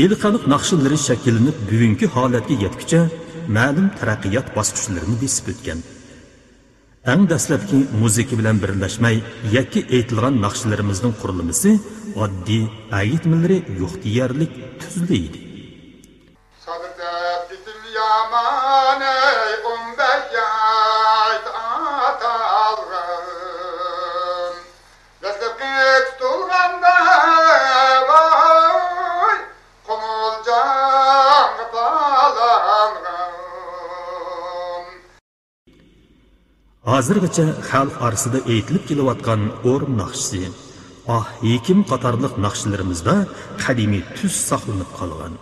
Eliqanıq naqşillari shakllanib bugungi holatga yetguncha ma'lum taraqqiyot bosqichlarini besib o'tgan. Eng dastlabki muzika bilan birlashmay yakka aytilgan naqshilarimizning qurilmasi oddiy aytmilari yo'q deyarlik tuzli edi. Hozirgacha xalq orasida aytilib kelayotgan o'rim naqshisi, hekim qatorliq naqshilarimizda qadimiy tus saqlanib qolgan.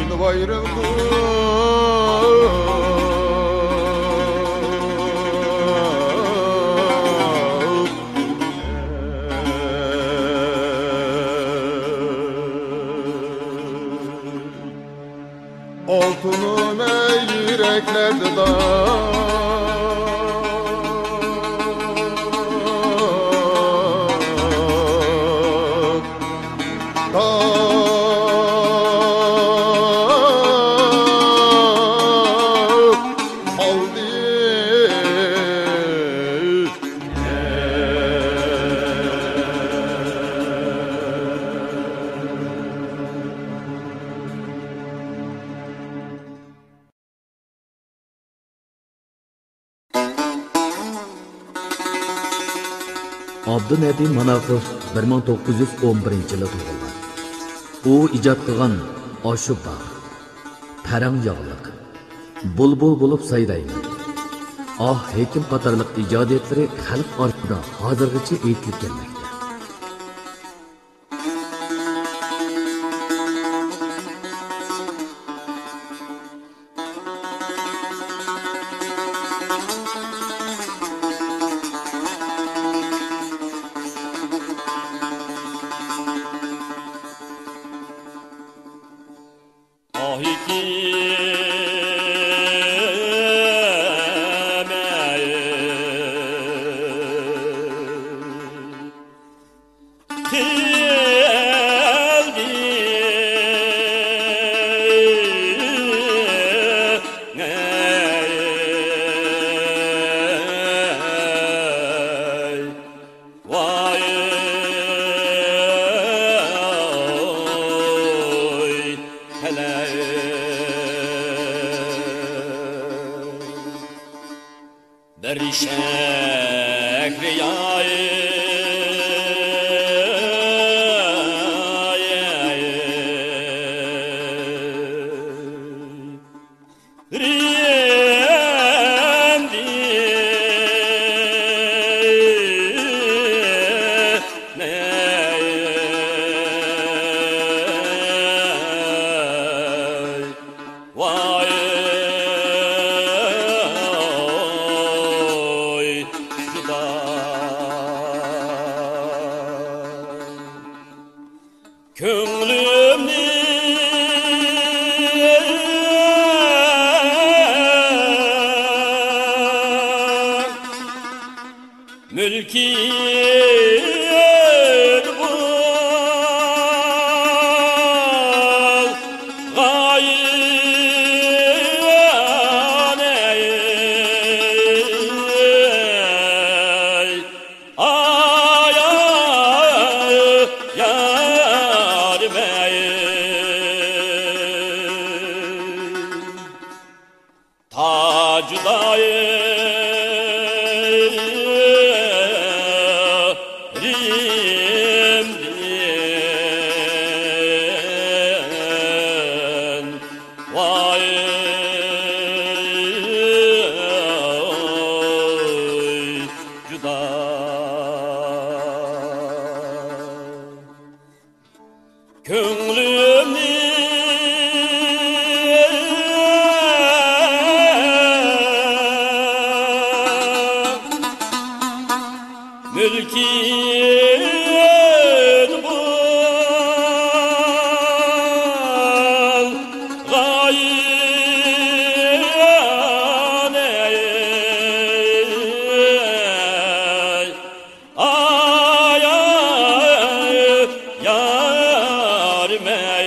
soyunub ayrıldık. Altınım ey yüreklerde dağ. Abdunəbi Manaqov 1911 yılı doğulgan. O icad qılğan Aşı bağ, Pərang yağlıq, Bulbul bulup sayrayman, Ah Hekim qatarlıq icadiyetleri xalq ortida hozirgacha aytilib kelmoqda. Yar me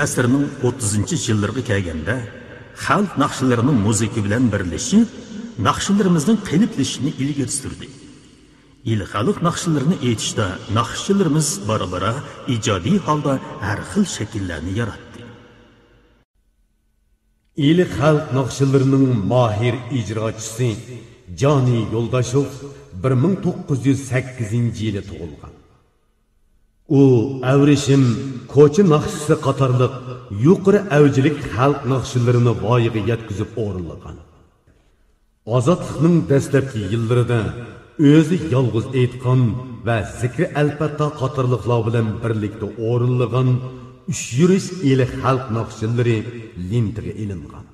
asrning 30-yillarga kelganda xalq naqshlarining musiqa bilan birlashib, naqshlarimizning qiliplashishini ilgari surdi. Xalq naqshlarini aytishda naqshchilarimiz bora-bora ijodiy holda har xil shakllarni yaratdi. Xalq naqshlarining mohir ijrochisi Joni Yo'ldashov 1908-yilda tug'ilgan. U avrishim ko'cha naqshisi qatorliq yuqori avjilik xalq naqshilarini voyaga yetkazib o'rinlagan. Ozodlikning dastlabki yillarida o'zi yolg'iz aytgan va zikri albatta qatorliqlar bilan birlikda o'rinlagan 300 yillik xalq naqshilari lintiga ilingan.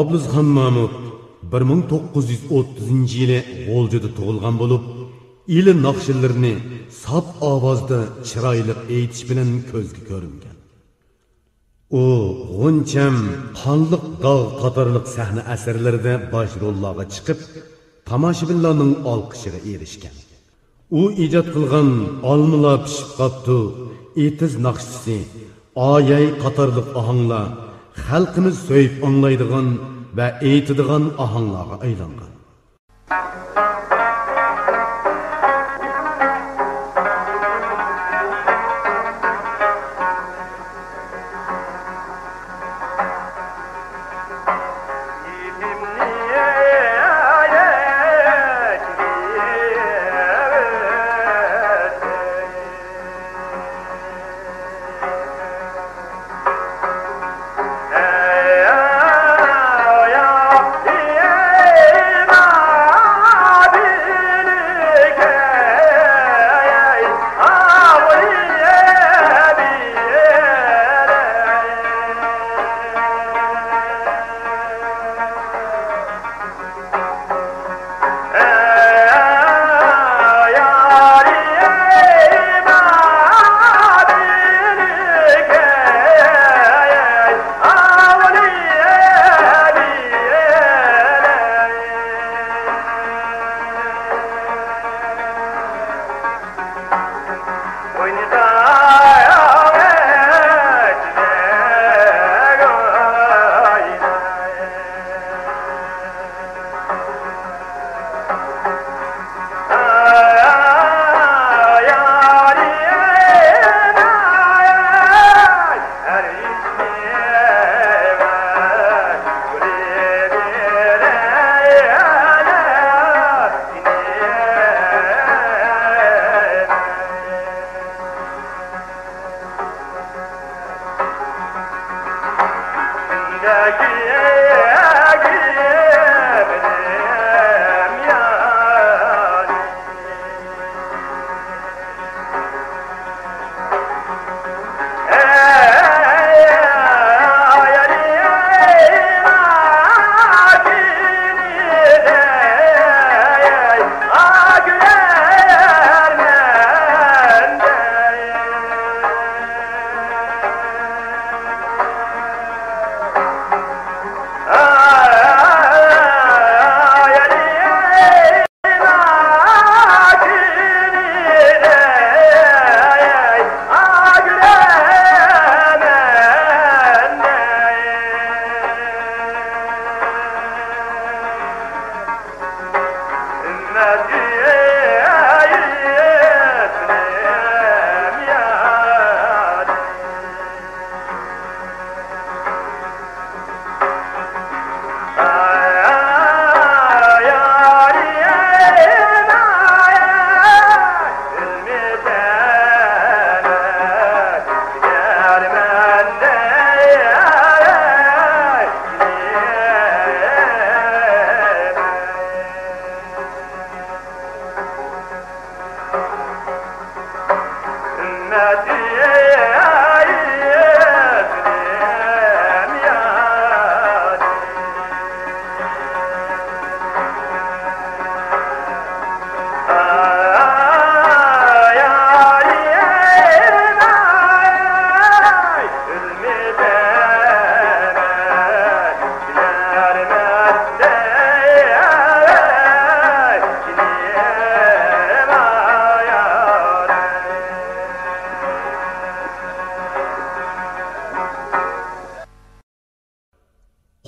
Oblizxon Mahmud 1930-yili G'o'ljada tug'ilgan bo'lib, ili naqshillarini saf ovozda chiroyli aytish bilan ko'zga ko'ringan. U G'uncham, Qonliq dog' qatorliq sahna asarlarida bosh rollarga chiqib, tomoshabinlarning olqishiga erishgan. U ijod qilgan Olmalar pishib qopti, Etiz naqshisi, Oyay qatorliq ohanglar xalqimiz so'yib anglaydigan va aytadigan ohanglarga aylangan.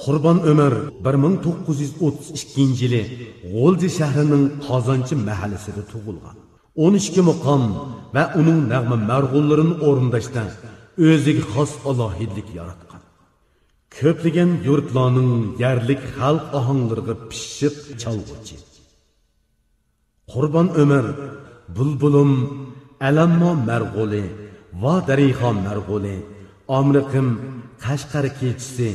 Qurban Ömer 1932 yılı G'olji şəhərinin Qazanchi mahallesida tug'ilgan. 12 muqam va uning nag'ma marg'unlarini o'rindashda o'ziga xos alohidlik yaratgan. Ko'plagan yurtlarning yerlik xalq ohanglariga pishiq chalg'uchi. Qurban Ömer Bulbulum Alammo marg'uli va Darixa marg'uli Amriqim Qashqar kechisi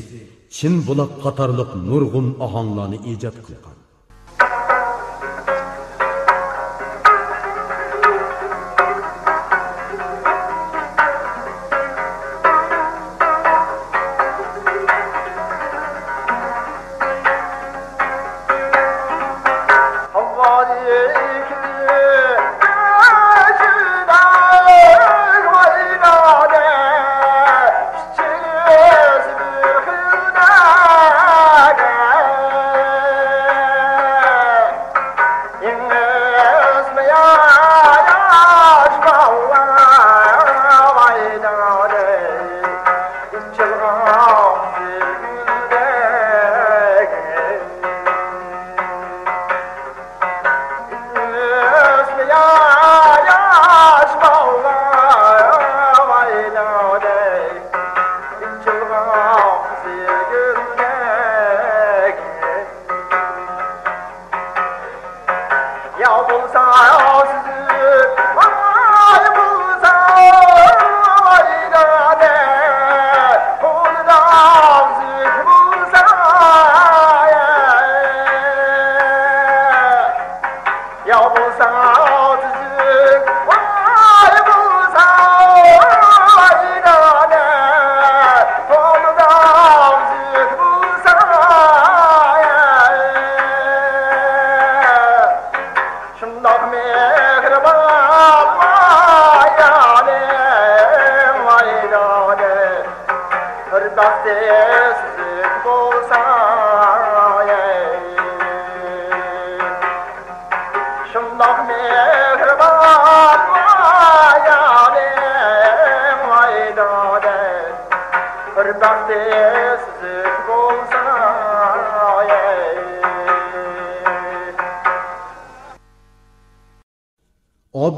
Çin bulaq qatarlıq nurgun ahanglarını icad qılgan.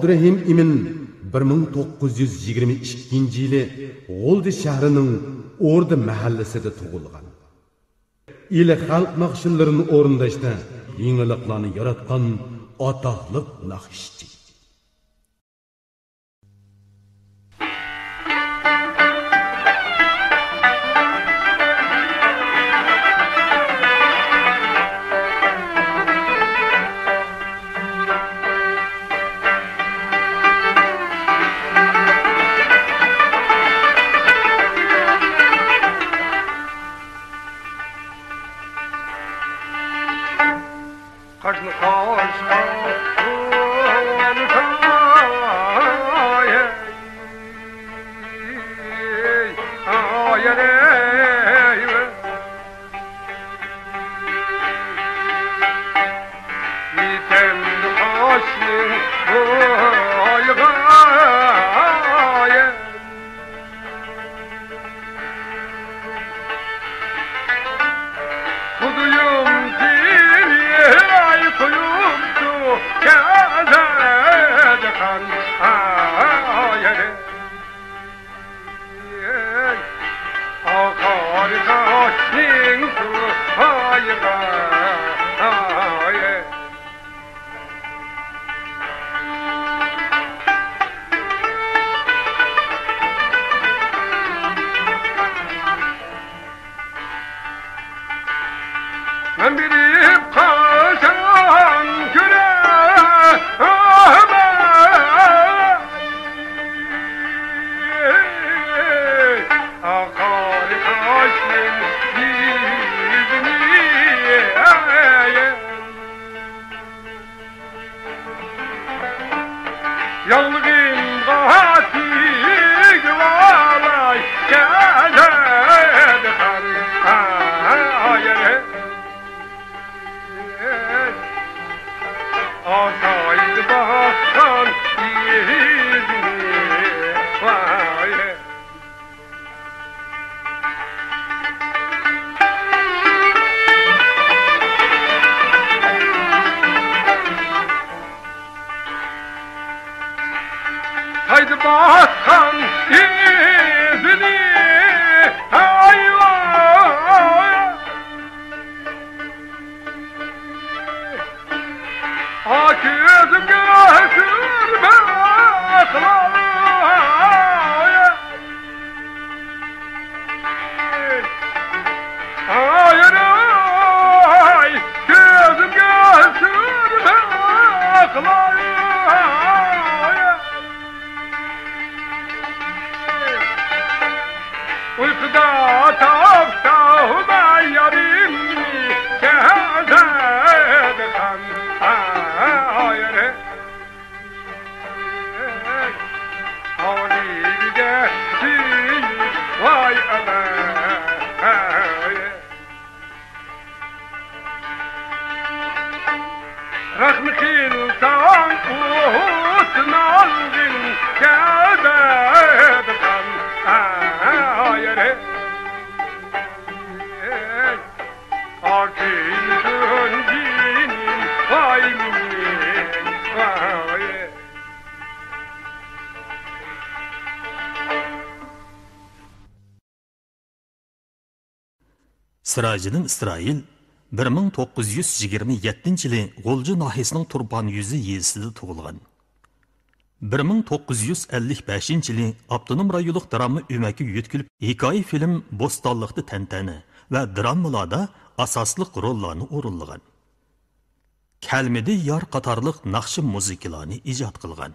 Abdurrahim İmin 1922 yılı G'olji şəhərinin Orda mahallesida tug'ilgan. İli xalq naqshinlarini o'rindashda yengilliklarni yaratgan atoqliq naqshchi. Hayır ay gözüm gözüm uykuda tavşağıma yarim gezedi kan hayır Ali'de vay aman Rahmi insan utnaldın gezedi kan hayır Akılsın dinin vay minin vay Sirajidin İsrail 1927-yili G'o'lji nahiyasining Turpan yuzi yezisida tug'ilgan. 1955-yili Abdunum rayonluq drama ömaki yetkilib, hikoya film Bo'stonliqda tantana va dramalarda asosliq rollarni o'rinlagan. Kalmidi yor qatorliq naqshi musiqalarni ijod qilgan.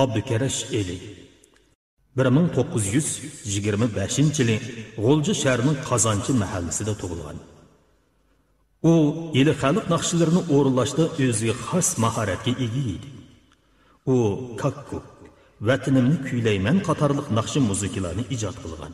Abdukarish Eli 1925-yili G'o'lji shahrining Qozonchi mahallasida tug'ilgan. U eli xalq naqshlarini o'rinlashda o'ziga xos mahoratga ega edi. U kakku, vatanimni kuylayman qatorliq naqshi musiqalarni ijod qilgan.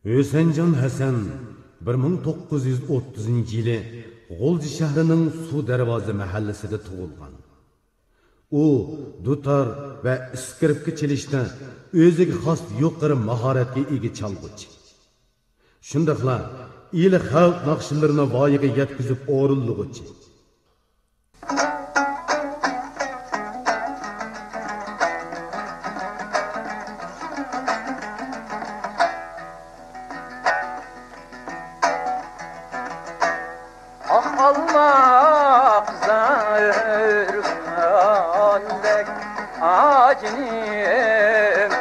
Hüseyincan Hasan 1930 yılı G'olji şəhərinin Su Darvoza mahallesida tug'ilgan. U dutor va skripka chalishda o'ziga xos yuqori mahoratga ega chalg'uchi. Shundaqla ili xalq naqshlarini voyaga yetkazib o'rinlug'uchi. Almak zarfandek acnim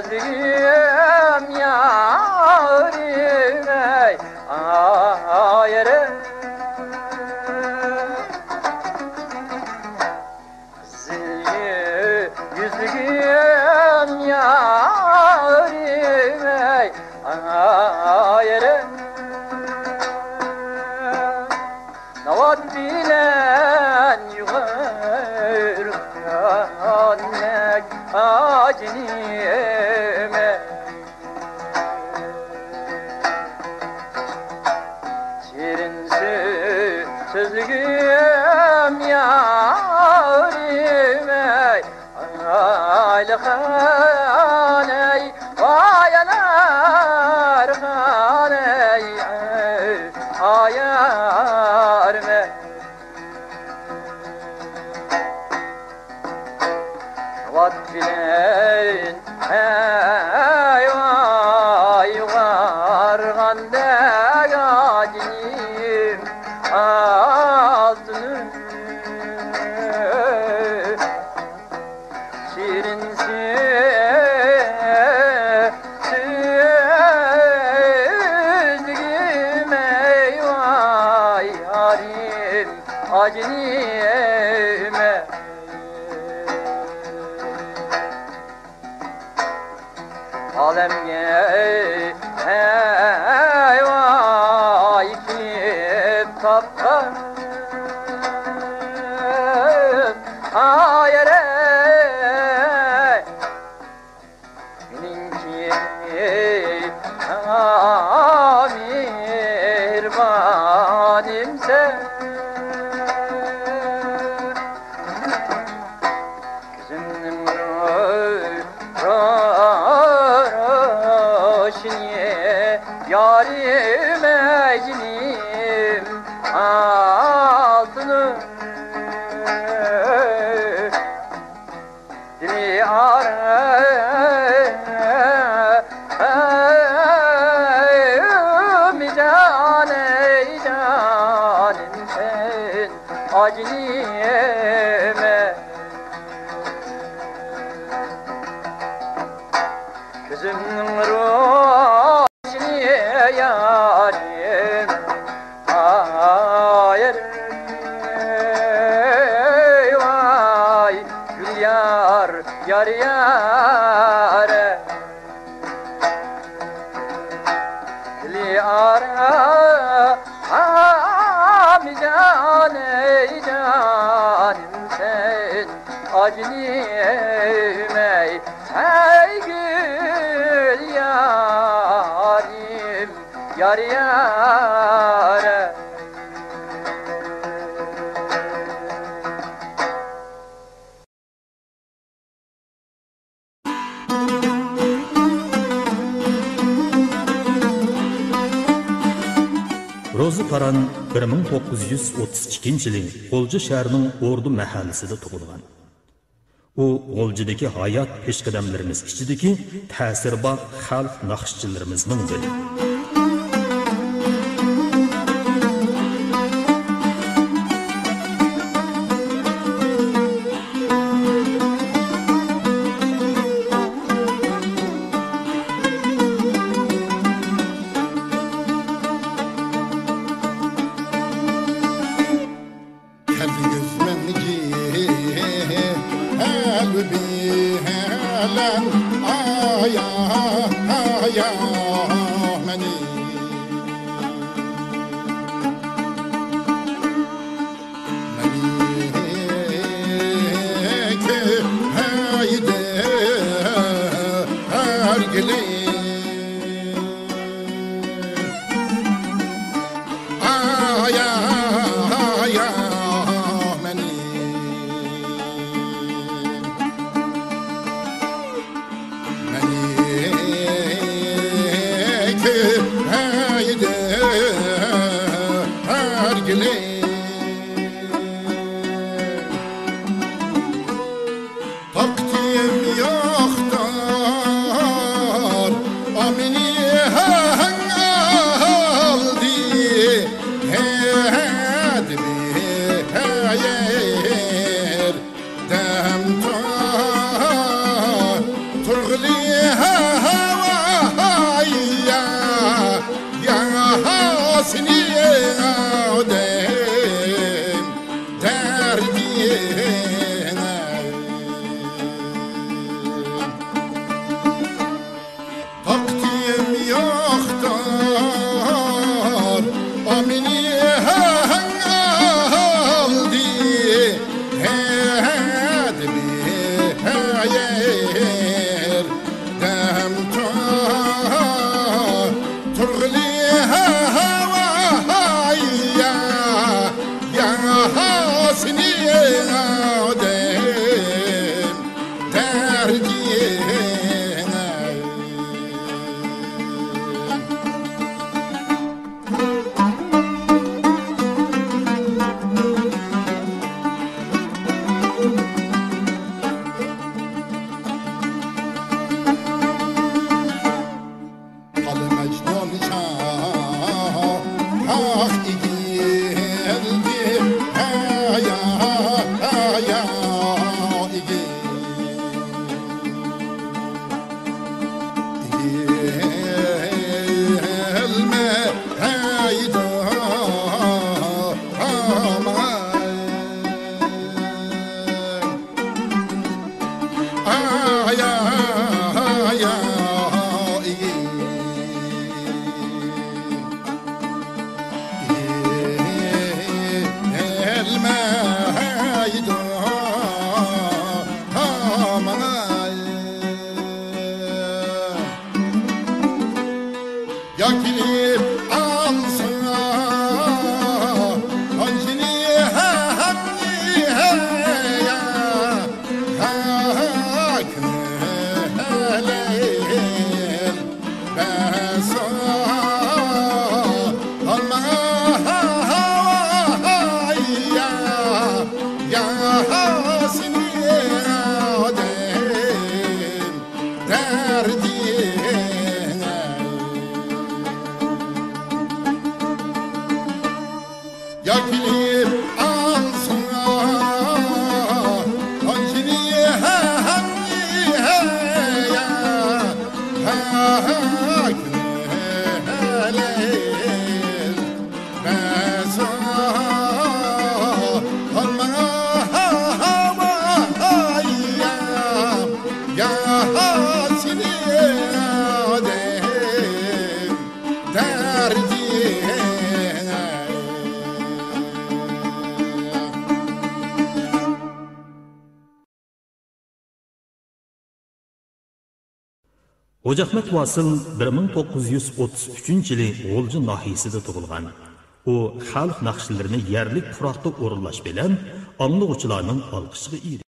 Ziliyem yarim ey ayere Yüzüğüm yarim ey ayere Navat bilen yuvarlanek acnime Şirin sözlüğüm yarim ey aylı khaney vayanar khaney ayar me Vat bilen hey vay vargandek acnim altını Şirin sözlüğüm ey vay yarim acnime Alemge hey vay kip tapkan ayere Ninki amirmanimse Gözümün roşniye yarim ecnim altını Dili canim sen acnime Gözümün roşniye yarim ayar vay gül yar yar yare Li ara canim sen acnime Hey gül yarim yar yare Rozi Paran 1932 yılı G'olji şəhərinin Ordu mahallesida tug'ilgan. U G'oljidagi hayot peshqadamlarimiz ichidagi ta'sirbor xalq naqshchilarimizning biri. Haydi Hoca Ahmet Vasıl 1933 yılı G'olji nahiyasida tug'ilgan. U xalq naqshlarini yerlik puroqda o'rinlash bilan anglag'uvchilarning olqishiga ega.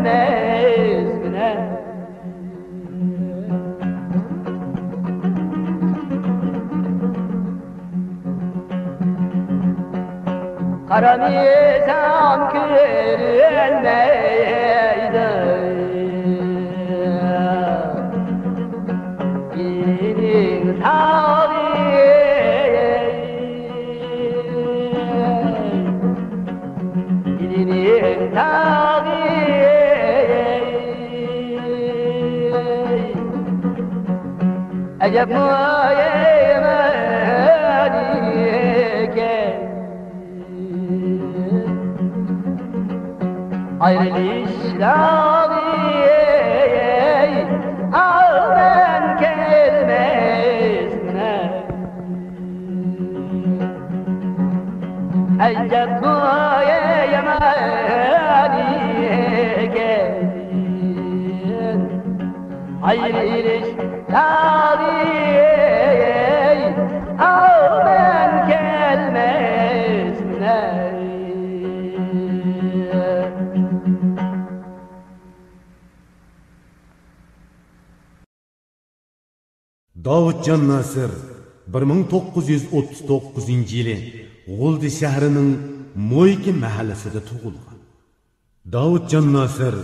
gelmez güne. Karanisam görülmeydi. İnin Acep muayyemenike ayrılışları ağren gelmezne. Acep muayyemenike ayrılışları ağren gelmezne. Davudjon Nasir 1939-yili G'uldi shahrining Mo'yki mahallasida tug'ilgan. Davudjon Nasir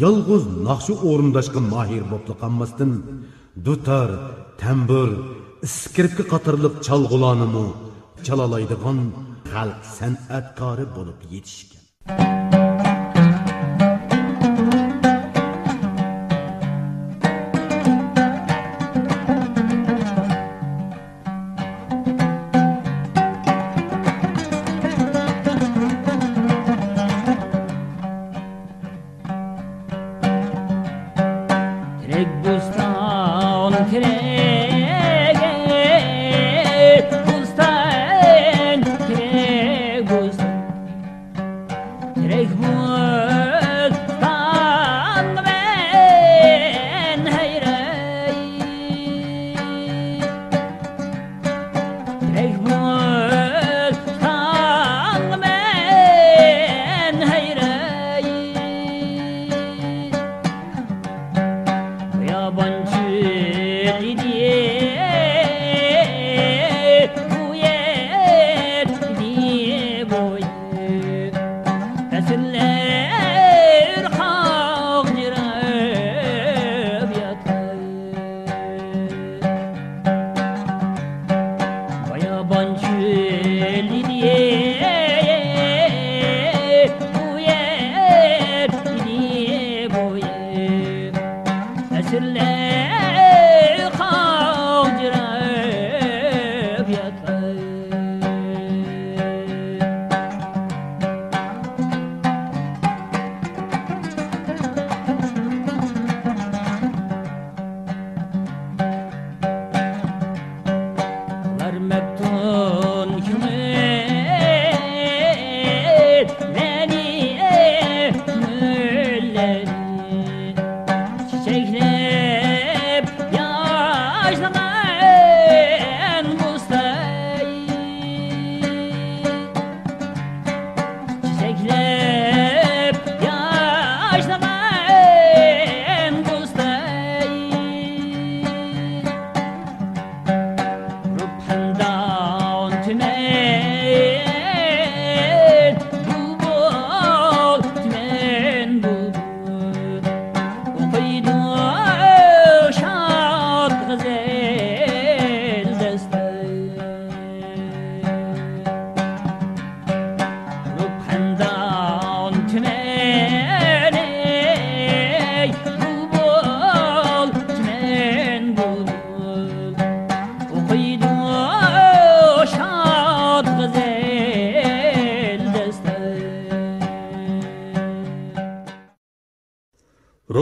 yolg'iz naqshi o'rindashga mahir bo'lib qolmasdan dutar, tambur, skripka qatorliq chalg'ularni chalalaydigan xalq san'atkori bo'lib yetishgan.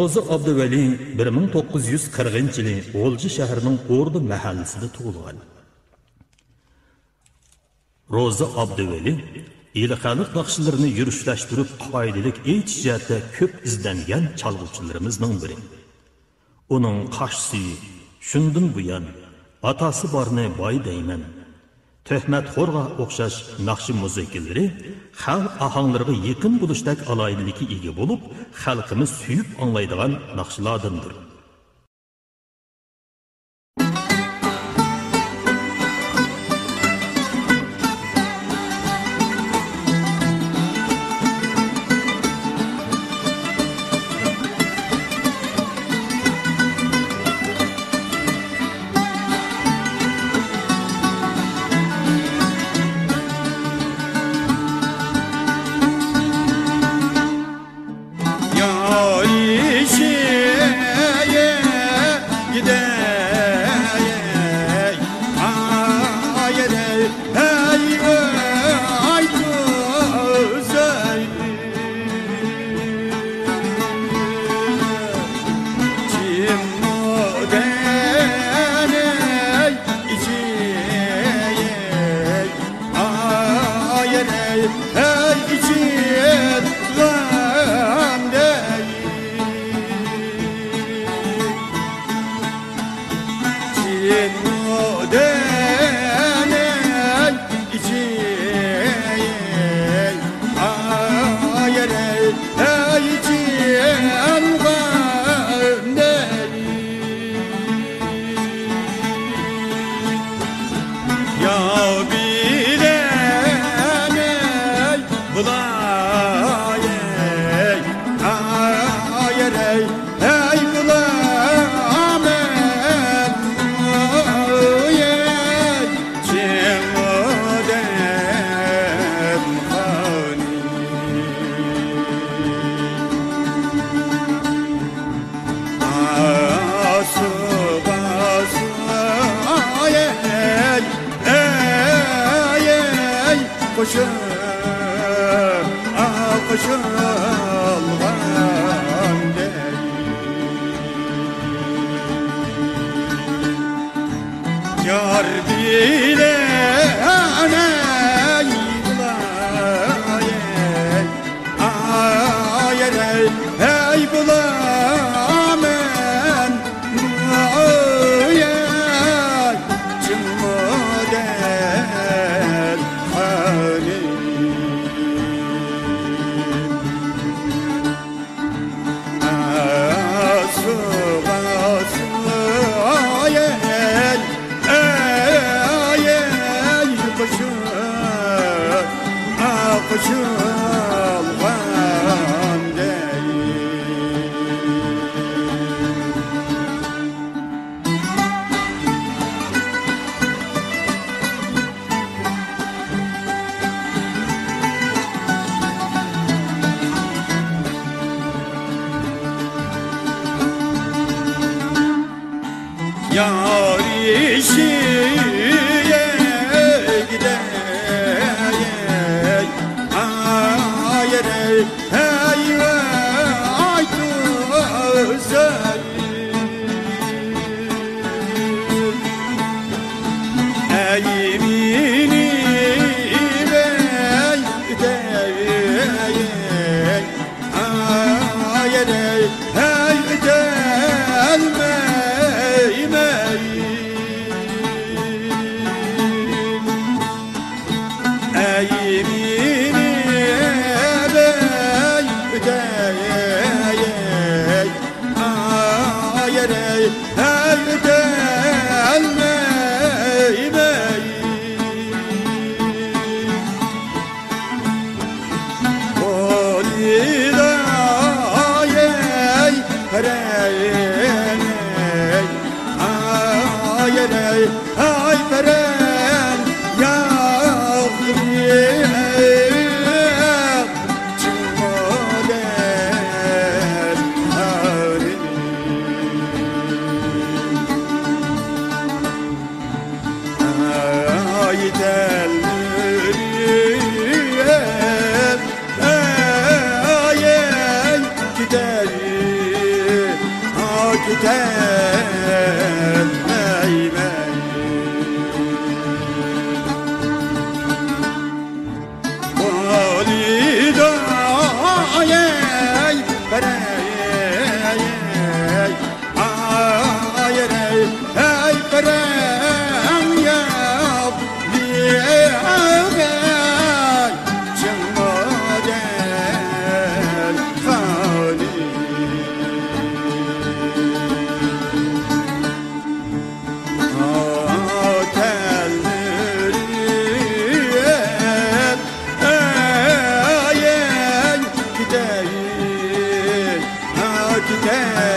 Roza Abduvali 1940-yili G'ulji shahrining O'rdi mahallasida tug'ilgan. Roza Abduvali xalq naqshlarini yurishlashtirib qoidalik aytish jihatda ko'p izlangan chalg'uvchilarimizning biri. Uning qashsi shundan buyon atasi borni boy deyman, Töhmetxo'rga o'xshash naqshi musiqalari xalq ohanglariga yaqin bo'lishdak aloyidalikka ega bo'lib, xalqimiz suyib anglaydigan naqshlardandir. tugar